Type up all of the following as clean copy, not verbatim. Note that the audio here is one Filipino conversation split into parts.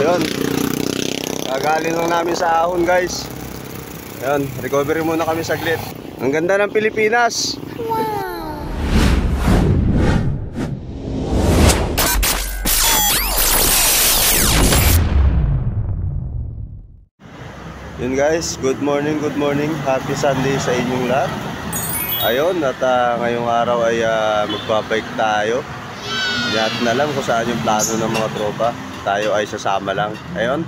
Ayun. Kagaling lang namin sa ahon, guys. Ayun, recovery muna kami saglit. Ang ganda ng Pilipinas. Wow. Yun guys, good morning, happy Sunday sa inyong lahat. Ayun, at ngayong araw ay magbabike tayo. Hindi natin alam kung saan yung plano ng mga tropa. Tayo ay sasama lang. Ayun,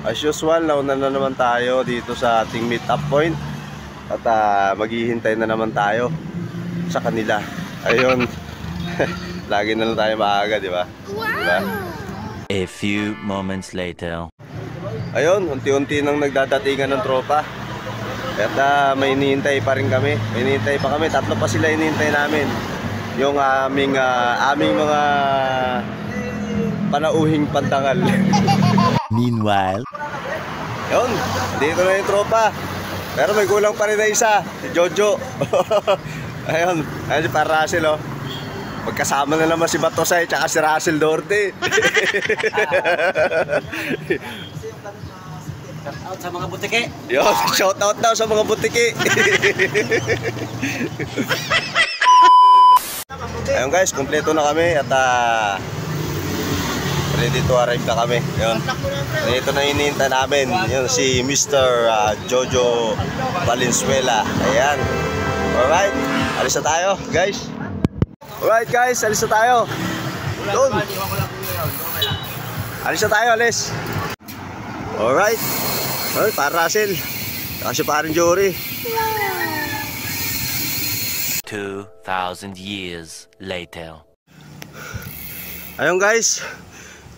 as usual, nauna na naman tayo dito sa ating meet up point. At maghihintay na naman tayo sa kanila. Ayun, lagi na lang tayo maaga, di ba? Wow. Diba? A few moments later. Ayun, unti-unti nang nagdadatingan ng tropa. At may hinihintay pa rin kami. May hinihintay pa kami. Tatlo pa sila hinihintay namin. Yung aming mga panauhing pantangal. Meanwhile, yun, dito na yung tropa. Pero may kulang pa rin na isa, si Jojo. Ayun, ayun si Russell, oh. Magkasama na naman si Batosay tsaka si Russell Dorte. Shout out sa mga butike. Yo, shout out daw sa mga butike. Ayun guys, kumpleto na kami at ready to arrive na kami. Yun. Dito na hinihintay namin. Yun si Mr. Jojo Valenzuela. Ayan. Alright, alis na tayo guys. Alright guys, alis na tayo. Doon. Alis na tayo, alis. Alright. Alright, para Russell. Kasi parang Jory. 2,000 years later. Ayun guys,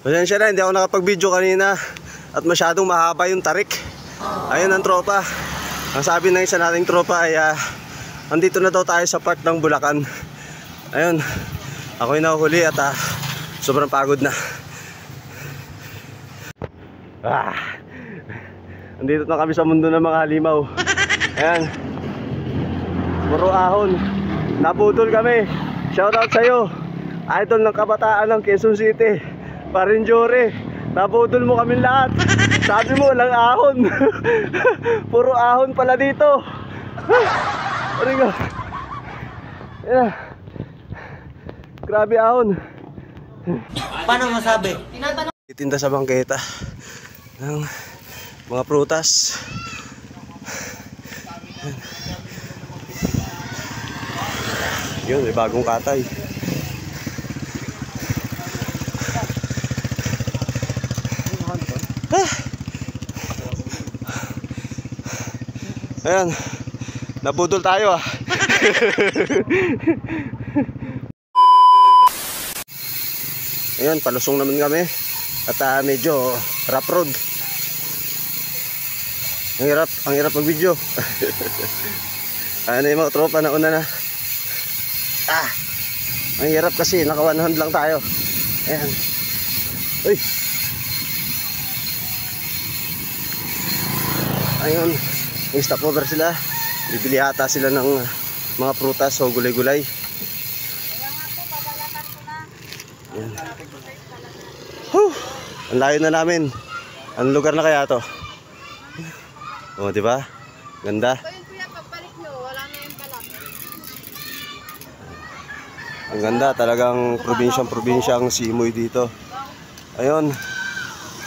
pasensya na, hindi ako nakapag-video kanina at masyadong mahaba yung tarik. Ayun ang tropa. Ang sabi ng isa nating tropa ay andito na daw tayo sa part ng Bulacan. Ayun, ako yung nahuhuli at sobrang pagod na. Andito na kami sa mundo ng mga halimaw. Ayan, puro ahon. Naputol kami. Shoutout sa'yo, idol ng kabataan ng Quezon City, Parinjore. Naputol mo kami lahat. Sabi mo walang ahon. Puro ahon pala dito. Ano nga? Yeah. Grabe ahon. Paano masabi? Titinda sa bangketa ng mga prutas. Yun, may bagong katay. Ayan, nabudol tayo Ayan, palusong naman kami. At medyo rough road. Ang hirap mag-video. Ano yung mga tropa na una na. Ang hirap kasi naka one hand lang tayo. Ayan. Uy. Ayun, may stopover sila. Bibili ata sila ng mga prutas o gulay-gulay. Ayan. Ang layo na namin. Anong lugar na kaya to? Oh, di ba? Ganda. Ang ganda, talagang probinsyang simoy dito. Ayun.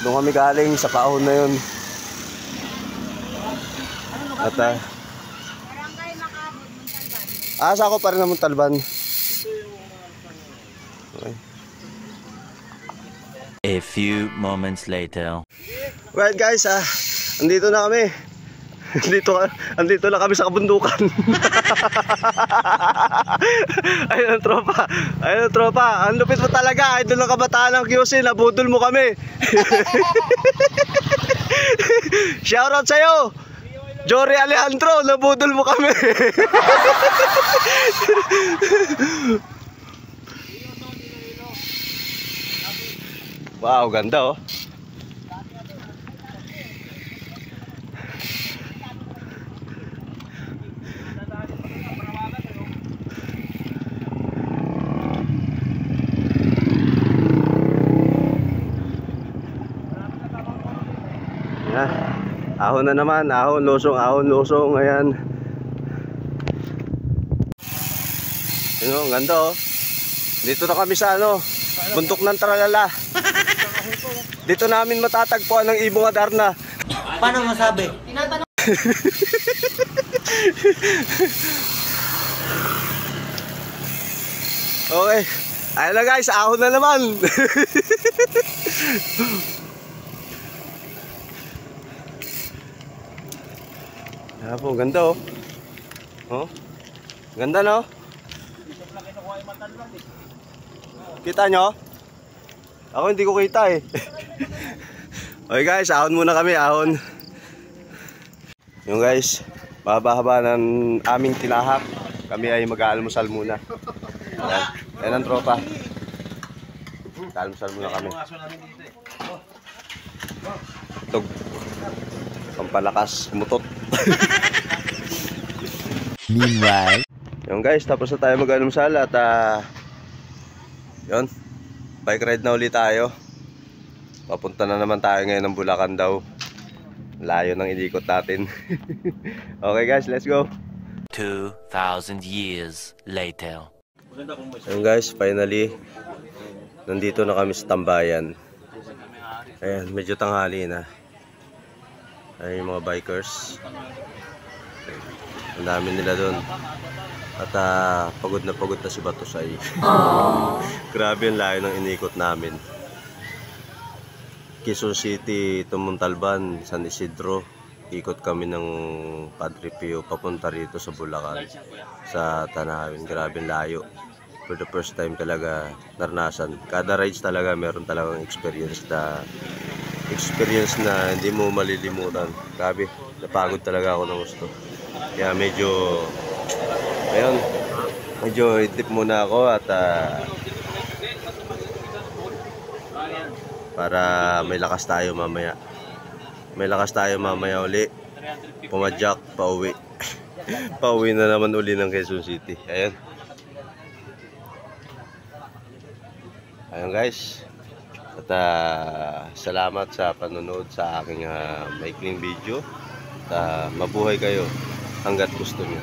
Doon kami galing sa paahon na yun. At asa ako pa rin ng Montalban. Okay. A few moments later. Right guys, andito na kami. Andito lang kami sa kabundukan. Ayun ang tropa. Ayun ang tropa. Ang lupit mo talaga. Idol ng kabataan ng QC. Nabudol mo kami. Shoutout sa'yo, Jory Alejandro. Nabudol mo kami. Wow, ganda oh. Ahon na naman, ahon lusong, ayan. Ano, ang ganda oh. Dito na kami sa ano, bundok ng Tralala. Dito namin matatagpuan ang Ibong Adarna. Paano masabi? Okay. Ayun na guys, ahon na naman. Ah po, ganda oh. Oh. Ganda no? Kita nyo? Ako hindi ko kita eh. Okay guys, ahon muna kami, ahon. Yung guys, mahaba-haba ng aming tinahak. Kami ay mag-aalmusal muna. Ayan ang tropa. Mag-aalmusal muna kami. Tug. Pampalakas, mutot. Meanwhile, Yung guys, tapos na tayo mag-almusal at yun, bike ride na ulit tayo. Papunta na naman tayo ngayon ng Bulacan daw. Layo ng inikot natin. Okay guys, let's go. 2,000 years later. Ayun guys, finally nandito na kami sa tambayan. Ayan, medyo tanghali na. Ay yung mga bikers. Ang dami nila doon. At pagod na si Batusay. Grabe yung layo ng inikot namin. Quezon City, Tumuntalban, San Isidro. Ikot kami ng Padre Pio papunta rito sa Bulacan, sa Tanawin. Grabe yung layo. For the first time talaga naranasan. Kada rides talaga meron talagang experience na hindi mo malilimutan. Grabe, napagod talaga ako ng gusto. Kaya medyo idip muna ako at para may lakas tayo mamaya. May lakas tayo mamaya uli. Pumadyak, pauwi. Pauwi na naman uli ng Quezon City. Ayan. Ayan guys. At salamat sa panonood sa aking maikling video. At mabuhay kayo hanggat gusto niyo.